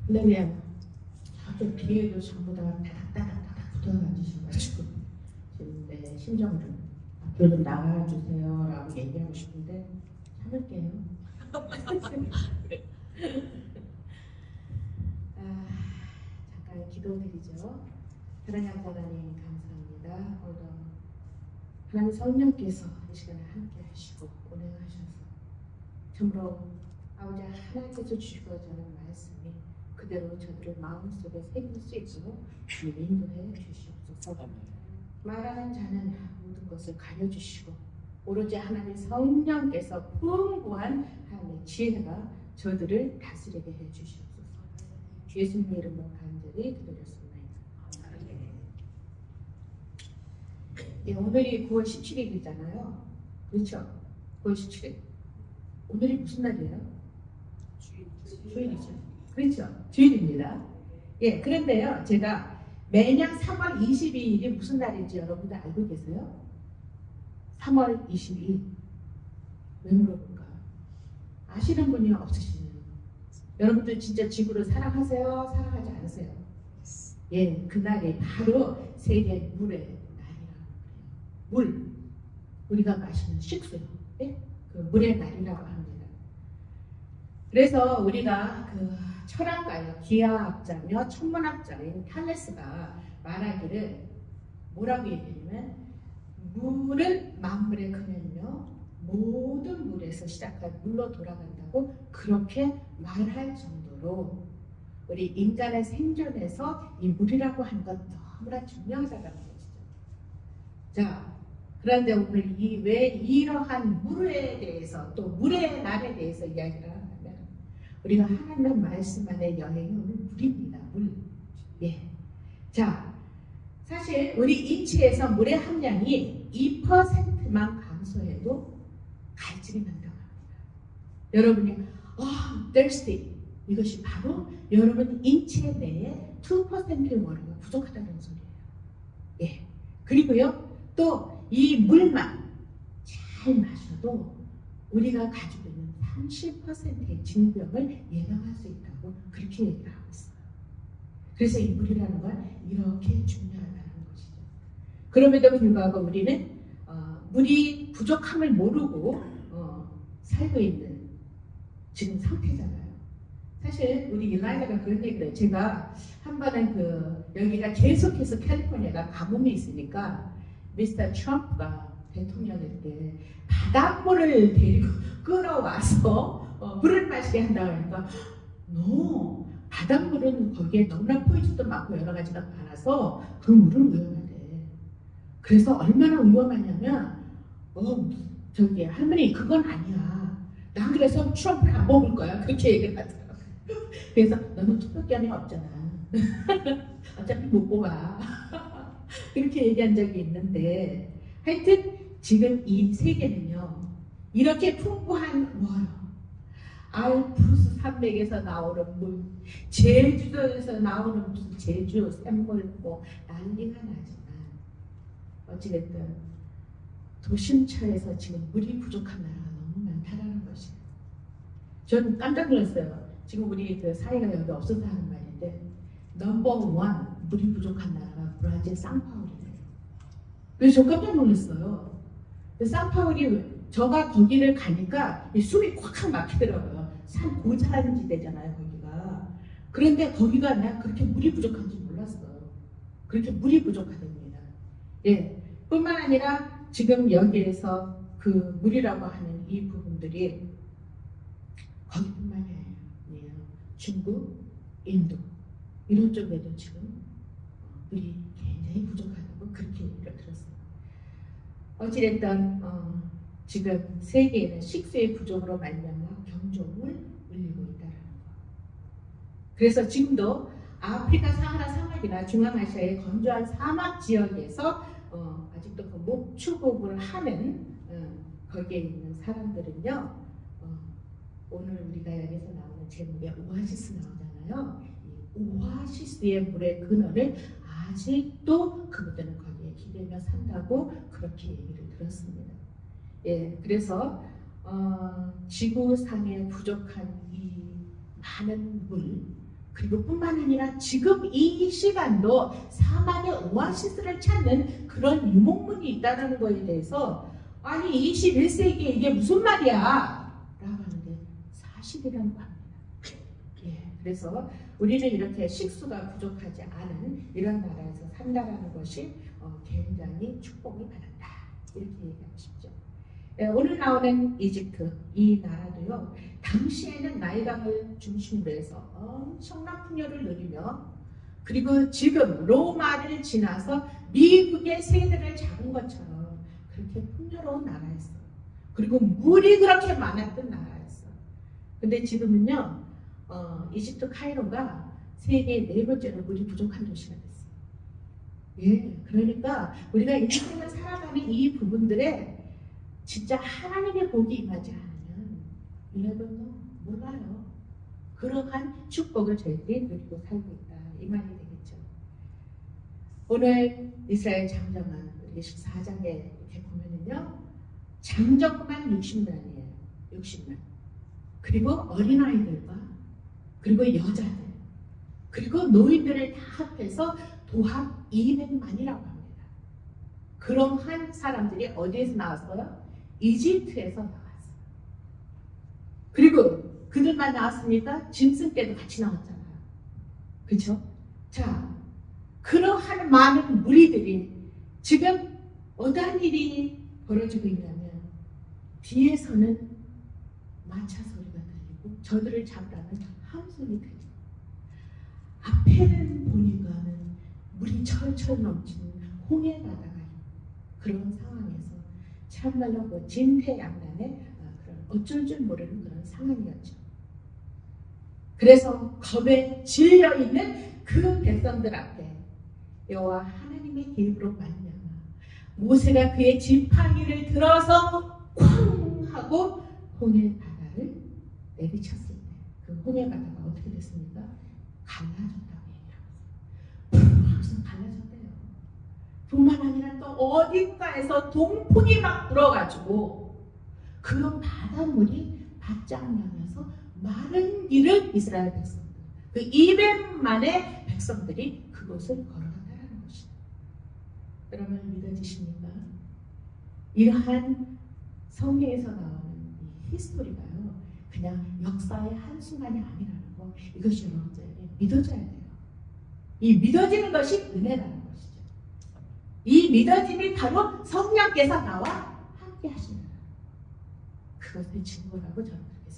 근데 저쪽 뒤에도 전부 다 다닥다닥 붙어가지고 지금 내 심정 좀 앞으로 좀 나와주세요 라고 얘기하고 싶은데 참을게요. 잠깐 기도드리죠. 하나님 하나님 감사합니다. 오늘도 하나님 성령께서 이 시간에 함께 하시고 운행하셔서 참으로 아버지 하나님께서 주시고자 하는 말씀이 그대로 저들의 마음속에 새길 수 있도록 인도해 주시옵소서. 말하는 자는 모든 것을 가려주시고 오로지 하나님 성령께서 풍부한 하나님의 지혜가 저들을 다스리게 해 주시옵소서. 예수님의 이름으로 간절히 기도드렸습니다. 예, 오늘이 9월 17일이잖아요. 그렇죠? 9월 17일. 오늘이 무슨 날이에요? 주일이죠. 그렇죠? 주일입니다. 예, 그런데요, 제가 매년 3월 22일이 무슨 날인지 여러분들 알고 계세요? 3월 22일. 왜 물어볼까요? 아시는 분이 없으시네요. 여러분들 진짜 지구를 사랑하세요? 사랑하지 않으세요? 예, 그날이 바로 세계 물의 날이라고 그래요. 물. 우리가 마시는 식수요. 예? 그 물의 날이라고 합니다. 그래서 우리가 그 철학가요, 기하학자며 천문학자인 탈레스가 말하기를 뭐라고 얘기하냐면 물은 만물의 근원이며 모든 물에서 시작한 물로 돌아간다고 그렇게 말할 정도로 우리 인간의 생존에서 이 물이라고 하는 건 너무나 중요하다는 것이죠. 자, 그런데 오늘 왜 이러한 물에 대해서 또 물의 날에 대해서 이야기를 하냐면 우리가 하나님의 말씀 안에 여행이 오늘 물입니다. 물. 예. 자, 사실 우리 인체에서 물의 함량이 2%만 감소해도 갈증이 난다고 합니다. 여러분이 thirsty 이것이 바로 여러분 인체 내에 2%의 워터가 부족하다는 소리예요. 예. 그리고요 또 이 물만 잘 마셔도 우리가 가지고 있는 30%의 질병을 예방할 수 있다고 그렇게 얘기를 하고 있어요. 그래서 이 물이라는 건 이렇게 중요하다는 것이죠. 그럼에도 불구하고 우리는 물이 부족함을 모르고 살고 있는 지금 상태잖아요. 사실 우리 일라이자가 그런 얘기를 해요. 제가 한 번은 여기가 계속해서 캘리포니아가 가뭄이 있으니까 미스터 트럼프가 대통령일 때 바닷물을 데리고 끌어와서 물을 마시게 한다고 하니까 바닷물은 거기에 너무나 포이즈도 많고 여러 가지가 많아서 그 물은 위험하대. 그래서 얼마나 위험하냐면 저기 할머니 그건 아니야. 난 그래서 트럼프를 안 먹을 거야. 그렇게 얘기를 하더라고요. 그래서 너는 투표권이 없잖아. 어차피 못 뽑아. 그렇게 얘기한 적이 있는데 하여튼 지금 이 세계는요 이렇게 풍부한 알프스 산맥에서 나오는 물, 제주도에서 나오는 무슨 제주 샘물 난리가 나지만 어찌됐든 도심처에서 지금 물이 부족한 나라가 너무 많다는 것이에요. 저는 깜짝 놀랐어요. 지금 우리 사이가 여기 없어서 하는 말인데 넘버 1 물이 부족한 나라가 브라질 상파울이래요. 그래서 저 깜짝 놀랐어요. 상파울이 저가 거기를 가니까 숨이 꽉 막히더라고요. 산 고산지대잖아요 거기가. 그런데 거기가 난 그렇게 물이 부족한지 몰랐어요. 그렇게 물이 부족하답니다. 예, 뿐만 아니라 지금 여기에서 그 물이라고 하는 이 부분들이 거기뿐만이 아니에요. 중국, 인도 이런 쪽에도 지금 물이 굉장히 부족하다고 그렇게 얘기를 들었어요. 어찌됐든 지금 세계에는 식수의 부족으로 말미암아 경종을 울리고 있다는 거. 그래서 지금도 아프리카 사하라 사막이나 중앙아시아의 건조한 사막 지역에서 아직도 그 목축업을 하는 거기에 있는 사람들은요 오늘 우리가 여기서 나오는 제목에 오아시스 나오잖아요. 이 오아시스의 물의 근원을 아직도 그분들은 거기에 기대며 산다고 그렇게 얘기를 들었습니다. 예, 그래서 지구상에 부족한 이 많은 물 그리고 뿐만 아니라 지금 이 시간도 사막의 오아시스를 찾는 그런 유목문이 있다는 거에 대해서 아니 21세기에 이게 무슨 말이야? 라고 하는데 사실이라는 거 합니다. 예, 그래서 우리는 이렇게 식수가 부족하지 않은 이런 나라에서 산다라는 것이 굉장히 축복을 받았다. 이렇게 얘기하고 싶죠. 예, 오늘 나오는 이집트 이 나라도요. 당시에는 나일강을 중심으로 해서 엄청난 풍요를 누리며 그리고 지금 로마를 지나서 미국의 세대를 잡은 것처럼 그렇게 풍요로운 나라였어요. 그리고 물이 그렇게 많았던 나라였어요. 근데 지금은요. 이집트 카이로가 세계 4번째로 물이 부족한 도시가 됐어요. 예, 그러니까 우리가 인생을 살아가는 이 부분들에 진짜 하나님의 복이 임하지 않으면 여러분도 몰라요. 그러한 축복을 저희들이 누리고 살고 있다. 이 말이 되겠죠. 오늘 이스라엘 장정한 우리 14장에 이렇게 보면은요. 장정만 60만이에요. 60만. 그리고 어린아이들과 그리고 여자들 그리고 노인들을 다 합해서 도합 200만이라고 합니다. 그러한 사람들이 어디에서 나왔어요? 이집트에서 나왔어요. 그리고 그들만 나왔습니까? 짐승 때도 같이 나왔잖아요. 그렇죠? 자, 그러한 많은 무리들이 지금 어떠한 일이 벌어지고 있냐면 뒤에서는 마차 소리가 들리고 저들을 잡으라는 함성이 들리고 앞에는 보니까는 물이 철철 넘치는 홍해 바다가 그런 상황에서 참말로 그 진퇴양난의 그런 어쩔 줄 모르는 그런 상황이었죠. 그래서 겁에 질려 있는 그 백성들 앞에 여호와 하나님의 기름으로 말미암아 모세가 그의 지팡이를 들어서 쾅 하고 홍해 바다를 내리쳤을 때 그 홍해 바다가 어떻게 됐습니까? 갈라졌다고 얘기합니다. 항상 갈라졌대요. 뿐만 아니라 또 어딘가에서 동풍이 막 불어가지고 그 바닷물이 바짝나면서 마른 길을 이스라엘 백성들 그 200만의 백성들이 그곳을 걸어간다는 것이다. 여러분 믿어지십니까? 이러한 성경에서 나오는 이 히스토리가요. 그냥 역사의 한순간이 아니라는 거 이것이 여러분들이 믿어져야 돼요. 이 믿어지는 것이 은혜라는 것이죠. 이 믿어짐이 바로 성령께서 나와 함께 하신다. 그것의 증거라고 저는 그렇게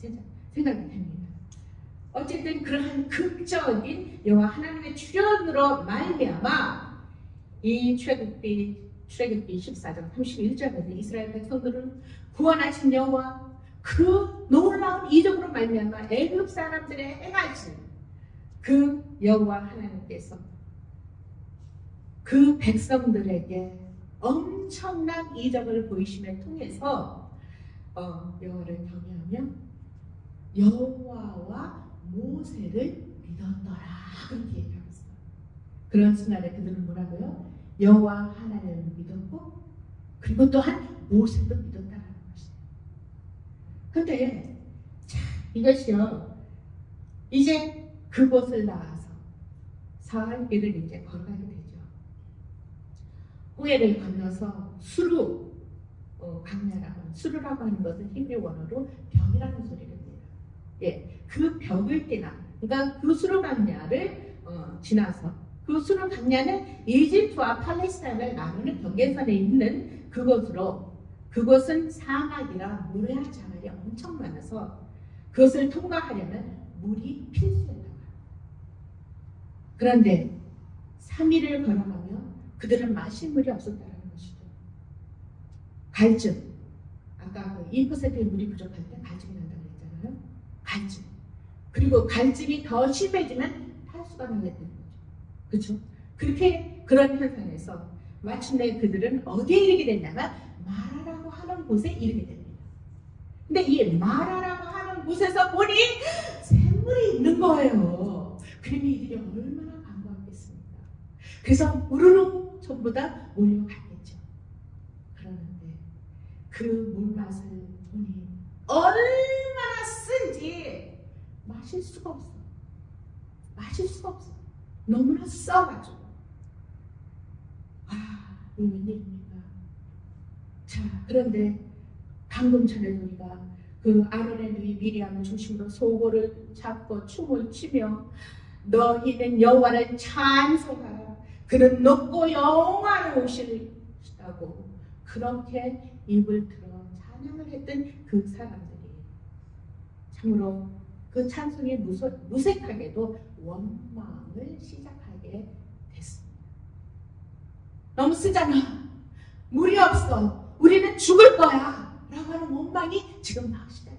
생각이 됩니다. 어쨌든 그러한 극적인 여호와 하나님의 출현으로 말미암아 이 출애굽기 14장 31절에서 이스라엘 백성들을 구원하신 여호와 그 놀라운 이적으로 말미암아 애굽 사람들의 행하신 그 여호와 하나님께서 그 백성들에게 엄청난 이적을 보이심을 통해서 여호와를 경외하며 여호와와 모세를 믿었더라 그렇게 얘기하고 있어요. 그런 순간에 그들은 뭐라고요? 여호와 하나님을 믿었고 그리고 또한 모세도 믿었다라는 것이에요. 그런데 이것이요 이제 그곳을 나와서 사흘 길을 이제 걸어가게 되죠. 홍해를 건너서 수루 강야라고 하는 수루라고 하는 것은 히브리 원어로 벽이라는 소리를 해요. 예, 그 벽을 지나 그러니까 그 수루 강야를 지나서 그 수루 강야는 이집트와 팔레스타인을 나누는 경계선에 있는 그곳으로 그곳은 사막이라 모래와 자갈이 엄청 많아서 그것을 통과하려면 물이 필수였다고 합니다. 그런데 3일을 걸어가며 그들은 마실 물이 없었다는 것이죠. 갈증. 아까 그 2%의 물이 부족할 때 갈증이 난다고 했잖아요. 갈증. 그리고 갈증이 더 심해지면 탈수가 나게 되는 거죠. 그렇죠? 그렇게 그런 현상에서 마침내 그들은 어디에 이르게 됐냐면 마라라고 하는 곳에 이르게 됩니다. 근데 이 마라라고 하는 곳에서 보니 샘물이 있는 거예요. 그러면 이들이 얼마나 반가웠겠습니까? 그래서 우르르 전부 다 몰려갔겠죠. 그러는데 그 물맛을 보니 얼마나 쓴지 마실 수가 없어. 마실 수가 없어. 너무나 써가지고. 아, 이게 웬일입니까? 자, 그런데 방금 전에 우리가 그 아론의 누이 미리암을 중심으로 소고를 잡고 춤을 추며 너희는 여호와를 찬송하라. 그는 높고 영화로우시다고 그렇게 입을 들어 찬양을 했던 그 사람들이 참으로 그 찬송이 무색하게도 원망을 시작하게 됐습니다. 너무 쓰잖아. 물이 없어. 우리는 죽을 거야. 라고 하는 원망이 지금 막 시작돼요.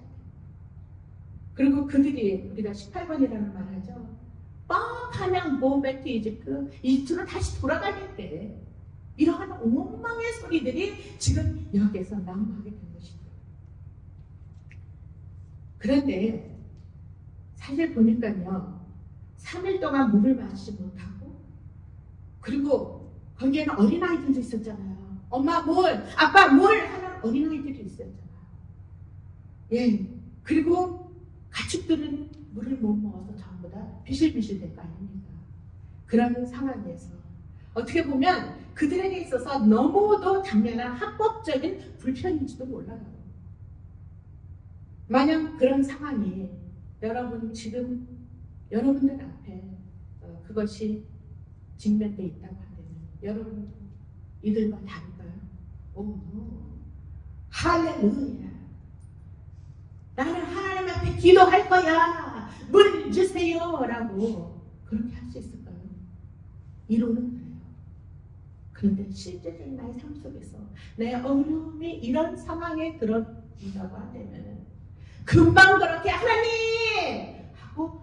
그리고 그들이 우리가 18번이라는 말을 하죠. 뻥하면 go back to Egypt. 이집트로 다시 돌아가겠대. 이러한 원망의 소리들이 지금 여기에서 나오게 된 것이죠. 그런데 사실 보니까요. 3일 동안 물을 마시지 못하고 그리고 거기에는 어린아이들도 있었잖아요. 엄마 물, 아빠 물 하는 어린아이들이 있었잖아요. 예. 그리고 가축들은 물을 못 먹어서 전부 다 비실비실 될 거 아닙니까? 그런 상황에서 어떻게 보면 그들에게 있어서 너무도 당연한 합법적인 불편인지도 몰라요. 만약 그런 상황이 여러분 지금 여러분들 앞에 그것이 직면되어 있다고 하면 여러분 이들과 다를까요? 오, 할렐루야. 나는 하나님 앞에 기도할 거야. 물 주세요. 라고 그렇게 할 수 있을까요? 이론은 그래요. 그런데 실제적인 나의 삶 속에서 내 어려움이 이런 상황에 들어온다고 하면 금방 그렇게 하나님! 하고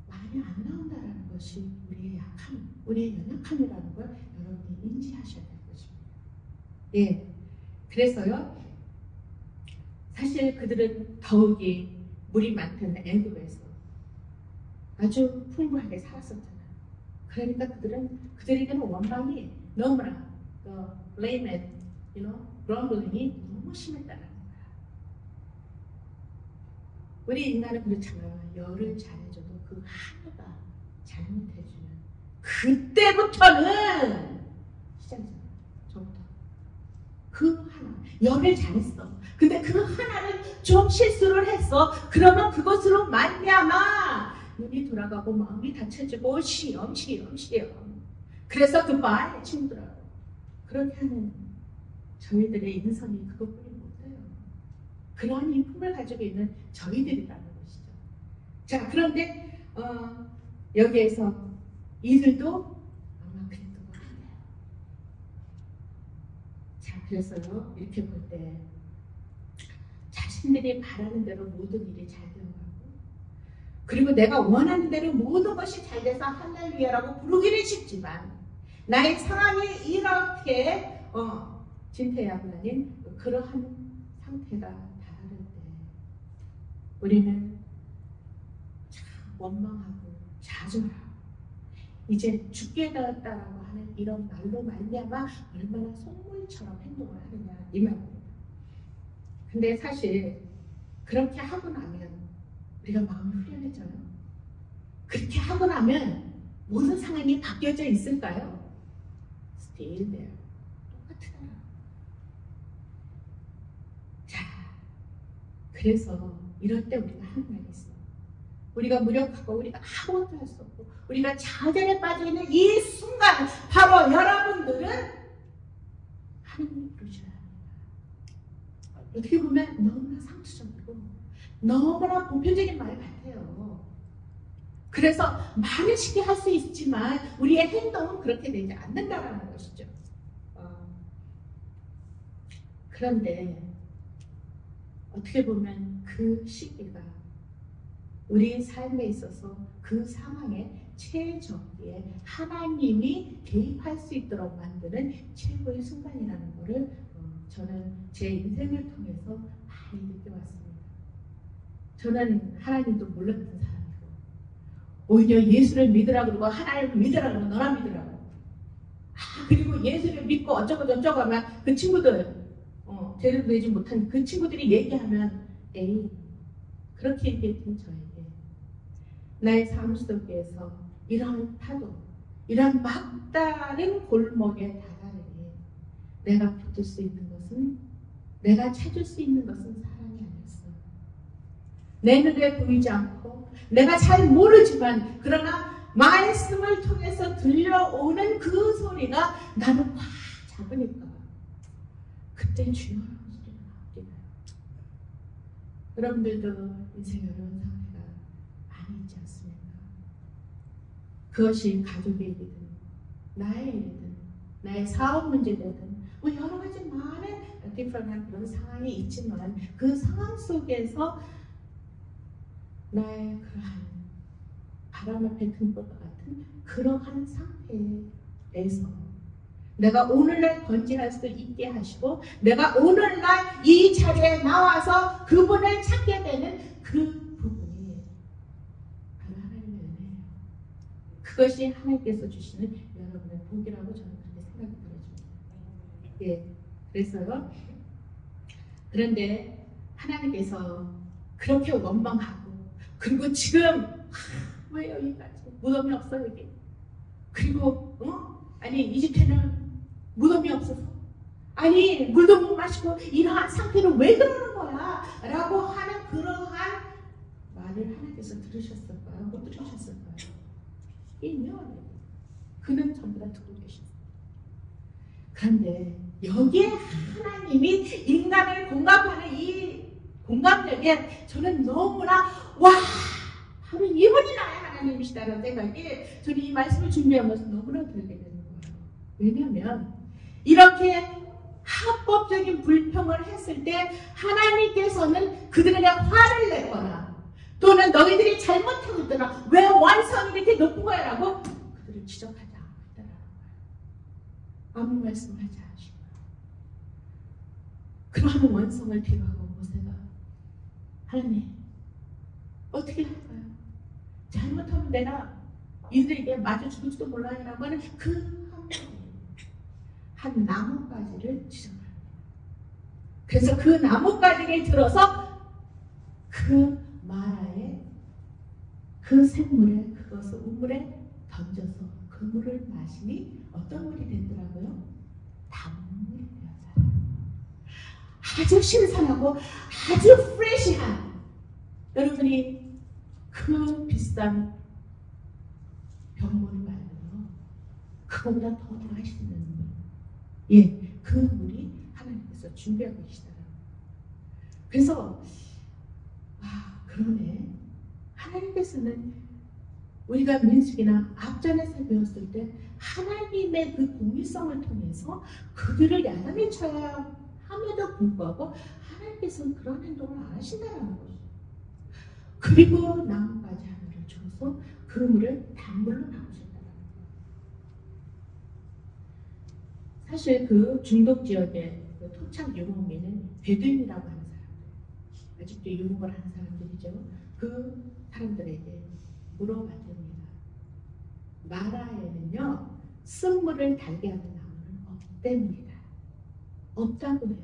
말이 안 나온다는 것이 우리의 약함, 우리의 연약함이라는 걸 여러분이 인지하셔야 될 것입니다. 예, 그래서요. 사실 그들은 더욱이 물이 많던 애굽에서 아주 풍부하게 살았었잖아요. 그러니까 그들에게는 원망이 너무나 blame and grumbling 너무 심했다는 거야. 우리 인간은 그렇잖아요. 열을 잘해줘도 그 하나가 잘못해주면 그때부터는 시작이잖아요. 저부터 그 하나 열을 잘했어. 근데 그 하나는 좀 실수를 했어. 그러면 그것으로 말미암아 눈이 돌아가고 마음이 다쳐지고 시험. 그래서 그 말에 친구들하고 그렇게 하는 저희들의 인성이 그것뿐이 못해요. 그러한 인품을 가지고 있는 저희들이라는 것이죠. 자, 그런데 여기에서 이들도 아마 그랬던 것 같아요. 자, 그래서요 이렇게 볼 때 자신들이 바라는 대로 모든 일이 잘 되어가고 그리고 내가 원하는 대로 모든 것이 잘 돼서 할렐루야라고 부르기는 쉽지만 나의 상황이 이렇게 진퇴양난 아닌 그러한 상태가 다를 때 우리는 참 원망하고 좌절하고 이제 죽게 되었다라고 하는 이런 말로 말미암아 얼마나 속물처럼 행동을 하느냐 이 말입니다. 근데 사실 그렇게 하고 나면 우리가 마음이 후련해져요. 그렇게 하고 나면 모든 상황이 바뀌어져 있을까요? Still there. 똑같으나. 자, 그래서 이럴 때 우리가 하는 말이 있어. 우리가 무력하고 우리가 아무것도 할 수 없고 우리가 좌절에 빠져 있는 이 순간 바로 여러분들은 하나님을 부르셔야 합니다. 어떻게 보면 너무나 상투적이고 너무나 보편적인 말 같아요. 그래서 말을 쉽게 할 수 있지만 우리의 행동은 그렇게 되지 않는다는 것이죠. 그런데 어떻게 보면 그 시기가 우리의 삶에 있어서 그 상황에 최적기에 하나님이 개입할 수 있도록 만드는 최고의 순간이라는 것을 저는 제 인생을 통해서 많이 느껴왔습니다. 저는 하나님도 몰랐던 사람이고 오히려 예수를 믿으라 그러고 하나님을 믿으라 그러고 너나 믿으라고 그리고 예수를 믿고 어쩌고 저쩌고 하면 그 친구들 제대로 되지 못한 그 친구들이 얘기하면 에이 그렇게 얘기했더니 저에게 나의 삶 속에서 이러한 파도, 이러한 막다른 골목에 다다르니 내가 붙을 수 있는 것은, 내가 찾을 수 있는 것은 사랑이 아니었어. 내 눈에 보이지 않고 내가 잘 모르지만 그러나 말씀을 통해서 들려오는 그 소리가 나를 꽉 잡으니까 그때 주여라는 소리가 나오게 돼요. 여러분들도 인생에 어려운 상태가 많이 있지 않습니까? 그것이 가족의 일이든 나의 일이든 나의 사업 문제든 뭐 여러 가지 많은 디프런한 그런 상황이 있지만 그 상황 속에서 나의 그러한 바람 앞에 든 것과 같은 그러한 상태에서 내가 오늘날 건진할 수 있게 하시고 내가 오늘날 이 자리에 나와서 그분을 찾게 되는 그 부분이 바로 하나님의 은혜예요. 그것이 하나님께서 주시는 여러분의 복이라고 저는 그렇게 생각이 들어집니다. 예, 그래서요. 그런데 하나님께서 그렇게 원망하고 그리고 지금 왜 여기까지 무덤이 없어 여기 그리고 아니 이집트는 무덤이 없어서 아니 물도 못 마시고 이러한 상태는 왜 그러는 거야 라고 하는 그러한 말을 하나님께서 들으셨을까요? 못 들으셨을까요? 이면 그는 전부 다 듣고 계셨어요. 그런데 여기에 하나님이 인간을 공감하는 이 공감력에 저는 너무나 와 바로 이분이 나의 하나님이시다는 생각이 저는 이 말씀을 준비하면서 너무나 들게 되는 거예요. 왜냐하면 이렇게 합법적인 불평을 했을 때 하나님께서는 그들에게 화를 내거나 또는 너희들이 잘못하고 있더라 왜 완성이 이렇게 높은 거야 라고 그들을 지적하지 않았다라는 거예요. 아무 말씀하지 않으시고 그러한 원성을 비교하고 모세가 하나님 어떻게 할까요? 잘못하면 내가 이들에게 맞아 죽을지도 몰라라고 하는 그 한 나뭇가지를 지정합니다. 그래서 그 나뭇가지를 들어서 그 마라에 그 샘물에 그것을 우물에 던져서 그 물을 마시니 어떤 물이 됐더라고요? 단물이 되었어요. 아주 신선하고 아주 프레시한 여러분이 그 비싼 병물을 말고요. 그거보다 더 맛있는 물. 예, 그 물이 하나님께서 준비하고 계시더라고요. 그래서 그러네. 하나님께서는 우리가 민수기나 앞전에서 배웠을 때 하나님의 그 공의성을 통해서 그들을 야단에 쳐야 함에도 불구하고 하나님께서는 그런 행동을 안 하신다는 거죠. 그리고 나뭇가지 하나를 줘서 그 물을 단물로 나누셨다는 거예요. 사실 그 중동 지역의 그 토착 유목민은 베두인이라고 하는 사람들, 아직도 유목을 하는 사람들이죠. 그 사람들에게 물어봤답니다. 마라에는요, 쓴물을 달게 하는 나무는 없답니다. 없다고 해요.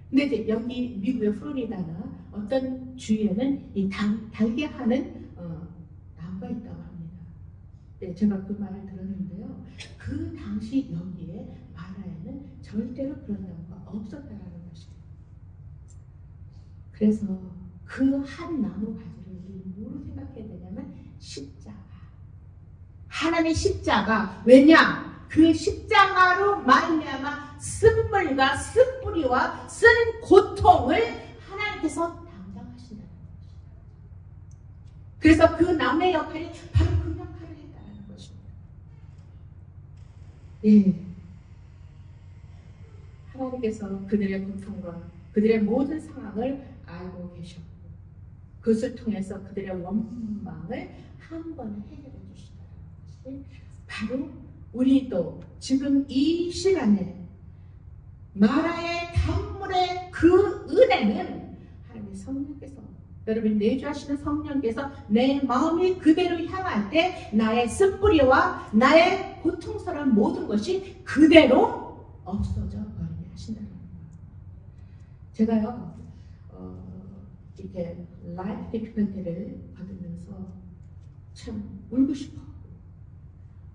근데 이제 여기 미국의 플로리다나 어떤 주에는 이 달게 하는 나무가 있다고 합니다. 네, 제가 그 말을 들었는데요. 그 당시 여기에 마라에는 절대로 그런 나무가 없었다라는 것이에요. 그래서 그 한 나무 가지를 우리 뭐로 생각해야 되냐면 십자가. 하나님의 십자가. 왜냐? 그 십자가로 말미암아 쓴물과 쓴뿌리와 쓴 고통을 하나님께서 담당하신다는 것입니다. 그래서 그 나무의 역할이 바로 그 역할을 했다는 것입니다. 예. 하나님께서 그들의 고통과 그들의 모든 상황을 알고 계셨고 그것을 통해서 그들의 원망을 한 번에 해결해 주신다는 것이 바로 우리도 지금 이 시간에 마라의 단물의 그 은혜는 하나님의 성령께서 여러분 내주하시는 성령께서 내 마음이 그대로 향할 때 나의 쓴뿌리와 나의 고통스러운 모든 것이 그대로 없어져 버리게 하신다는 거예요. 제가요 이렇게 라이프 디피컬티를 받으면서 참 울고 싶어.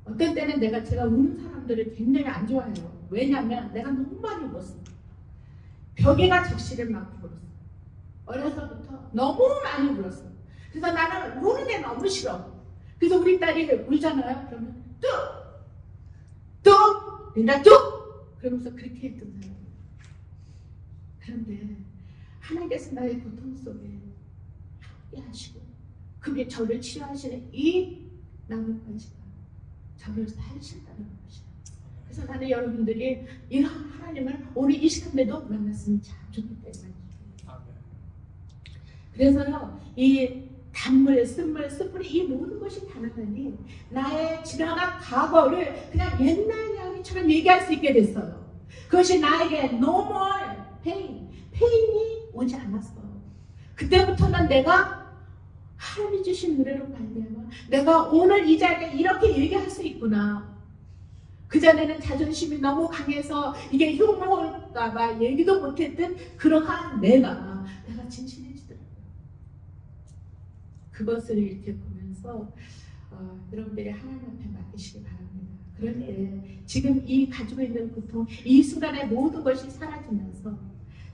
어떤 때는 제가 우는 사람들을 굉장히 안 좋아해요. 왜냐하면 내가 너무 많이 울었어. 벽에가 적시를 막 울었어. 어려서부터 너무 많이 울었어. 그래서 나는 우는 게 너무 싫어. 그래서 우리 딸이 울잖아요. 그러면 뚝 내가 뚝 그러면서 그렇게 했던 사람이에요. 그런데 하나님께서 나의 고통 속에 함께 하시고 그게 저를 치료하시는 이 나뭇가지가 저를 살리신다는 것이에요. 그래서 나는 여러분들이 이런 하나님을 오늘 이 시간에도 만났으면 참 좋겠다 이 말이에요. 그래서요, 이 단물, 쓴물, 숯불이 이 모든 것이 가능하니 나의 지나간 과거를 그냥 옛날 이야기처럼 얘기할 수 있게 됐어요. 그것이 나에게 no more pain, 페인이 오지 않았어요. 그때부터는 내가 하나님이 주신 노래로 말미암아 내가 오늘 이 자리에 이렇게 얘기할 수 있구나. 그전에는 자존심이 너무 강해서 이게 흉물까봐 얘기도 못했던 그러한 내가 진실해지더라고요. 그것을 이렇게 보면서 여러분들이 하나님 앞에 맡기시기 바랍니다. 그런데 지금 이 가지고 있는 고통, 이 순간의 모든 것이 사라지면서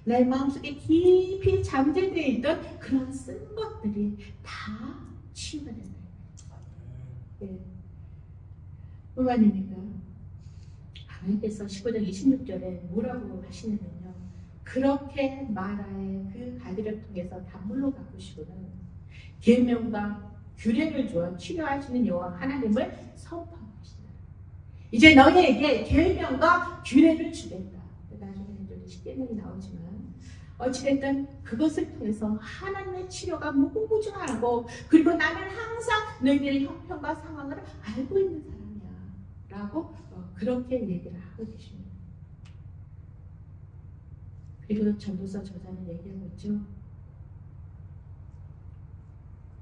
내 마음속에 깊이 잠재되어 있던 그런 쓴 것들이 다 치유가 된다. 예. 뿐만 아니라 하나님께서 19장 26절에 뭐라고 하시냐면요. 그렇게 마라의 그 가지를 통해서 단물로 바꾸시고는 계명과 규례를 주어 치료하시는 여호와 하나님을 선포하시다. 이제 너희에게 계명과 규례를 주겠다. 나중에 좀 십계명이 나오지만 어찌됐든 그것을 통해서 하나님의 치료가 무궁무진하고 그리고 나는 항상 너희들의 형편과 상황을 알고 있는 사람이야 라고 그렇게 얘기를 하고 계십니다. 그리고 전도서 저자는 얘기하고 있죠.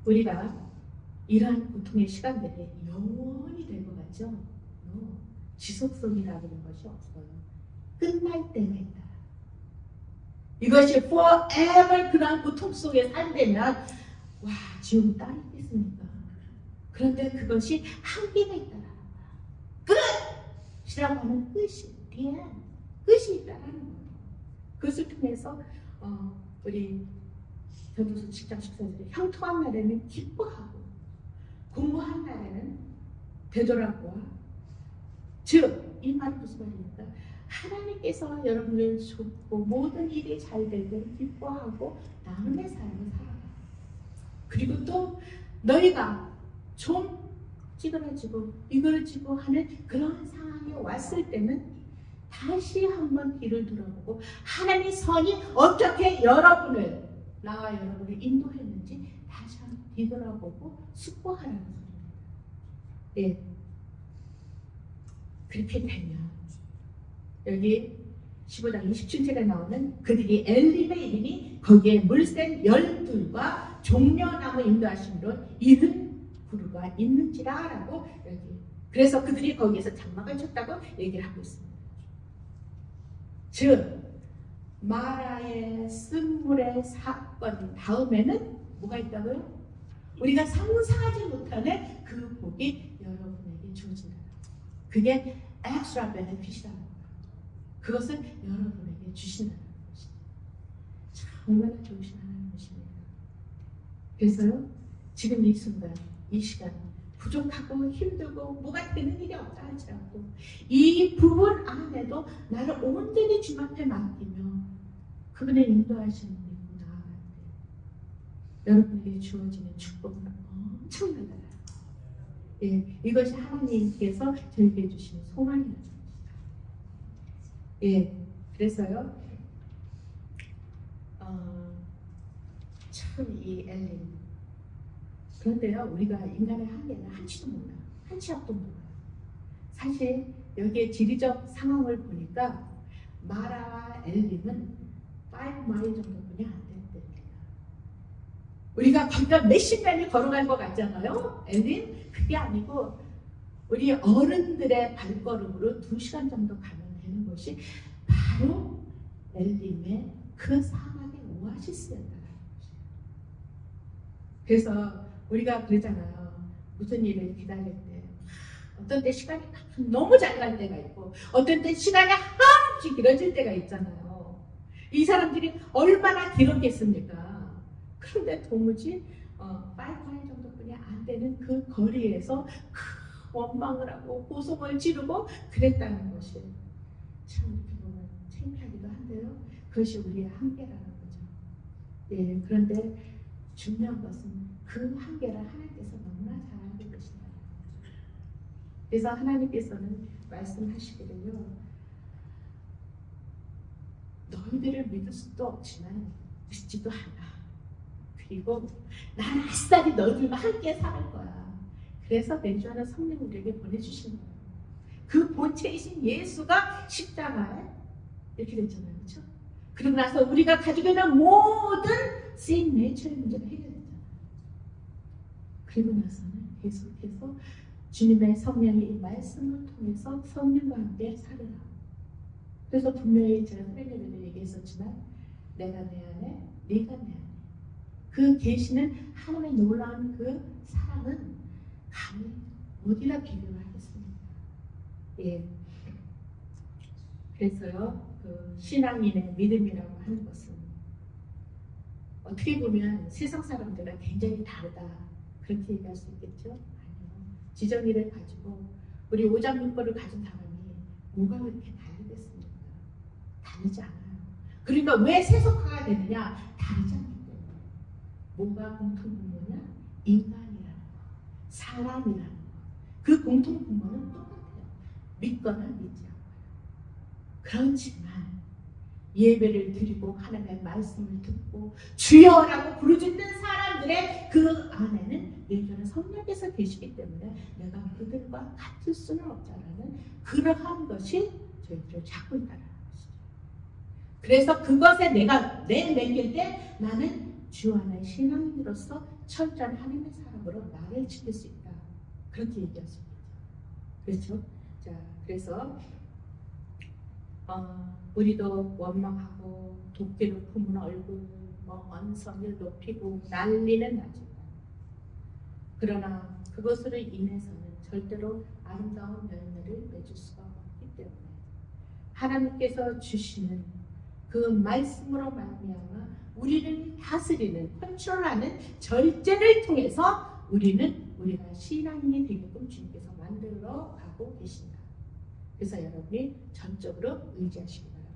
우리가 이러한 고통의 시간들이 영원히 될 것 같죠? 지속성이라는 것이 없어요. 끝날 때가 있다. 이것이 forever 그런 고통 속에 살되면 와 지옥 땅이 있겠습니까? 그런데 그것이 한계가 있다라는 거야. 끝이라고 하는 끝이 끝이 있다라는 거예요. 그것을 통해서 우리 전도서 10장 14절에 형통한 날에는 기뻐하고 공부한 날에는 되돌아보아 즉 이 말은 무슨 말입니까? 하나님께서 여러분을 돕고 모든 일이 잘 되길 기뻐하고 나눔의 삶을 살아가. 그리고 또 너희가 좀 찌그러지고 미끄러지고 하는 그런 상황이 왔을 때는 다시 한번 뒤를 돌아보고 하나님의 선이 어떻게 여러분을 나와 여러분을 인도했는지 다시 한번 뒤돌아보고 숙고하라는 소리입니다. 예. 그렇게 되면 여기 15장 27절에 나오는 그들이 엘림의 이름이 거기에 물샘 12과 종려나무 인도하심으로 이른 구루가 있는지라 라고 여기 그래서 그들이 거기에서 장막을 쳤다고 얘기를 하고 있습니다. 즉 마라의 쓴물의 사건 다음에는 뭐가 있다고요? 우리가 상상하지 못하는 그 복이 여러분에게 주어진다. 그게 extra benefit이라는 거예요. 그것을 여러분에게 주신다는 것입니다. 정말 좋으신 하나님이십니다. 그래서요, 지금 이 순간, 이 시간 부족하고 힘들고 뭐가 되는 일이 없다 하지 않고 이 부분 안에도 나를 온전히 주님 앞에 맡기며 그분의 인도하시는 분으로 나아갈 때 여러분에게 주어지는 축복은 엄청나다. 예, 이것이 하나님께서 저에게 주신 소망이라는 것입니다. 예, 그래서요, 참 이 엘린. 그런데요, 우리가 인간의 한계는 한치도 몰라요. 한치 앞도 몰라요. 사실 여기에 지리적 상황을 보니까 마라와 엘린은 5마일 정도뿐이 안 됐답니다. 우리가 거기가 몇십 마일 걸어갈 것 같잖아요. 엘린? 그게 아니고 우리 어른들의 발걸음으로 2시간 정도 가면 되는 것이 바로 엘림의 그 사막의 오아시스였다는 거죠. 그래서 우리가 그러잖아요. 무슨 일을 기다릴 때 어떤 때 시간이 너무 잘 갈 때가 있고 어떤 때 시간이 한없이 길어질 때가 있잖아요. 이 사람들이 얼마나 길었겠습니까? 그런데 도무지 5마일 정도뿐이 안 되는 그 거리에서 원망을 하고 고성을 지르고 그랬다는 것이 참 이렇게 보면 창피하기도 한데요. 그것이 우리의 한계라는 거죠. 예, 그런데 중요한 것은 그 한계를 하나님께서 너무나 잘 알고 계신다는 거죠. 그래서 하나님께서는 말씀하시기를요. 너희들을 믿을 수도 없지만 믿지도 않아. 그리고 난 아싸리 너희들과 함께 살 거야. 그래서 내주하는 성령 우리에게 보내주신 거예요. 그 본체이신 예수가 십자가에 이렇게 됐잖아요. 그렇죠? 그러고 나서 우리가 가지고 있는 모든 sin nature의 문제가 해결됐잖아요. 그리고 나서는 계속해서 주님의 성령이 이 말씀을 통해서 성령과 함께 살으라. 그래서 분명히 제가 프레미어에도 얘기했었지만 내가 내 안에, 네가 내 안에 그 계시는 하나님의 놀라운 그 사랑은 감히 어디나 비교를 하겠습니까? 예. 그래서요, 그 신앙인의 믿음이라고 하는 것은 어떻게 보면 세상 사람들과 굉장히 다르다. 그렇게 얘기할 수 있겠죠? 아니요. 지정의를 가지고 우리 오장육부를 가진 사람이 뭐가 그렇게 다르겠습니까? 다르지 않아요. 그러니까 왜 세속화가 되느냐? 다르지 않기 때문에. 뭐가 공통분모냐? 인간이라는 거, 사람이라는 거. 그 공통분모는 똑같아요. 믿거나 믿지 않아요. 그렇지만 예배를 드리고 하나님의 말씀을 듣고 주여라고 부르짖는 사람들의 그 안에는 예전에 성령께서 계시기 때문에 내가 그들과 같을 수는 없다라는 그러한 것이 저희들을 잡고 있다는 것이죠. 그래서 그것에 내가 내맡길 때 나는 주 안의 신앙인으로서 철저한 하나님의 사람으로 나를 지킬 수 있다. 그렇게 얘기할 수 있겠죠. 그렇죠? 자, 그래서 우리도 원망하고 도끼를 품은 얼굴, 언성을 높이고 난리는 나지만 그러나 그것으로 인해서는 절대로 아름다운 열매를 맺을 수가 없기 때문에 하나님께서 주시는 그 말씀으로 말미암아 우리를 다스리는 컨트롤하는 절제를 통해서 우리가 신앙인이 되게끔 주님께서 만들어 가고 계신다. 그래서 여러분이 전적으로 의지하시기 바랍니다.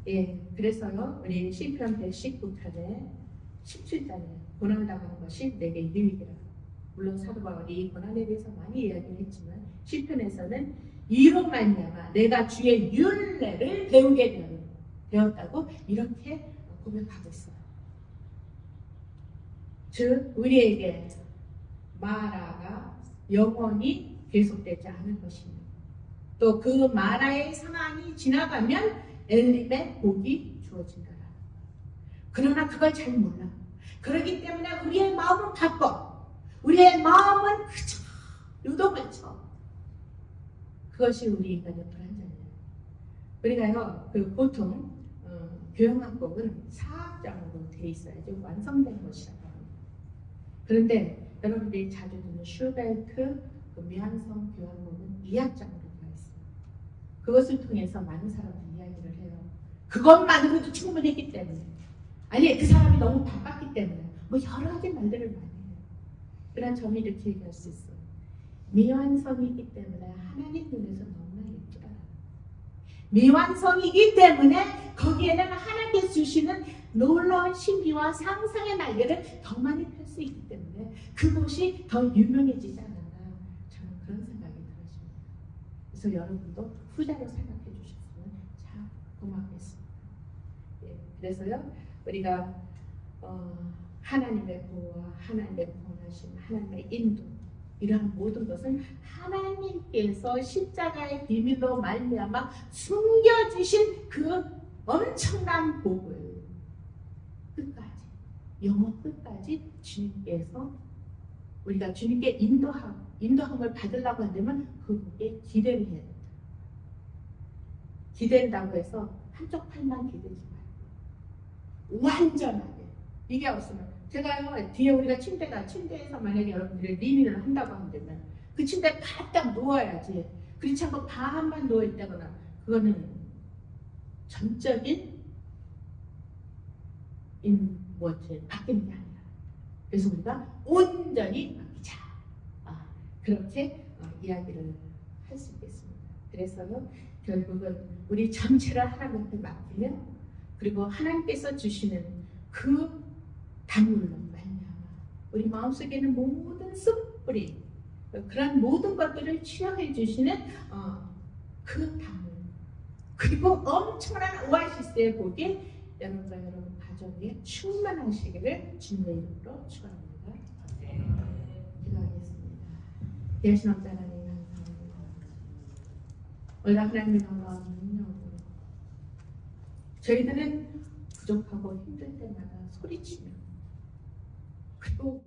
예, 그래서요, 우리 시편 119편에 17절에 고난당하는 것이 내게 유익이라. 물론 사도 바울이 고난에 대해서 많이 이야기를 했지만 시편에서는 이로 말미암아 내가 주의 율례를 배우게 되었다고 이렇게 고백하고 있어요. 즉 우리에게 마라가 영원히 계속되지 않을 것입니다. 또 그 마라의 상황이 지나가면 엘림의 복이 주어진다. 그러나 그걸 잘 몰라. 그렇기 때문에 우리의 마음은 바꿔. 우리의 마음은 그저 유독을 쳐. 그것이 우리 인간의 불안장이에요. 우리가요, 보통 교양학복은 4학장으로 되어 있어야지 완성된 것이라고 합니다. 그런데 여러분들이 자주 듣는 슈베르트 미완성 교양복은 2학장으로 되어 있어요. 그것을 통해서 많은 사람들이 이야기를 해요. 그것만으로도 충분했기 때문에. 아니, 그 사람이 너무 바빴기 때문에. 여러 가지 말들을 많이 해요. 그러나 저는 이렇게 얘기할 수 있어요. 미완성이기 때문에 하나님 눈에서 너무나 예쁘다. 미완성이기 때문에 거기에는 하나님께서 주시는 놀라운 신비와 상상의 날개를 더 많이 펼 수 있기 때문에 그것이 더 유명해지지 않았나. 저는 그런 생각이 들었습니다. 그래서 여러분도 후자로 생각해 주셨으면 참 고맙겠습니다. 예, 그래서요, 우리가 하나님의 보호와 하나님의 권하심, 하나님의 인도, 이러한 모든 것은 하나님께서 십자가의 비밀로 말미암아 숨겨주신 그 엄청난 복을 끝까지, 영원 끝까지 주님께서 우리가 주님께 인도함을 받으려고 한다면 그 복에 기대를 해야 된다. 기댄다고 해서 한쪽 팔만 기대지 말고 완전하게, 이게 없으면 제가요, 뒤에 우리가 침대에서 만약에 여러분들이 리뷰를 한다고 한다면 그 침대에 바짝 누워야지. 그렇지 않고 반만 누워있다거나 그거는 전적인 바뀌는 게 아니라. 그래서 우리가 온전히 바뀌자. 그렇게 이야기를 할 수 있겠습니다. 그래서요, 결국은 우리 전체를 하나님께 맡기면, 그리고 하나님께서 주시는 그 단물로 말미암아 우리 마음속에 있는 모든 습뿌리, 그런 모든 것들을 취하해 주시는 그 단물, 그리고 엄청난 오아시스의 복이 여러분과 여러분 가정에 충만하시기를 주님의 이름으로 축원합니다. 기도하겠습니다. 대신 없다 하나님 감사합니다. 오늘 하나님의 놀라운 능력으로 저희들은 부족하고 힘들 때마다 소리치며, 그리고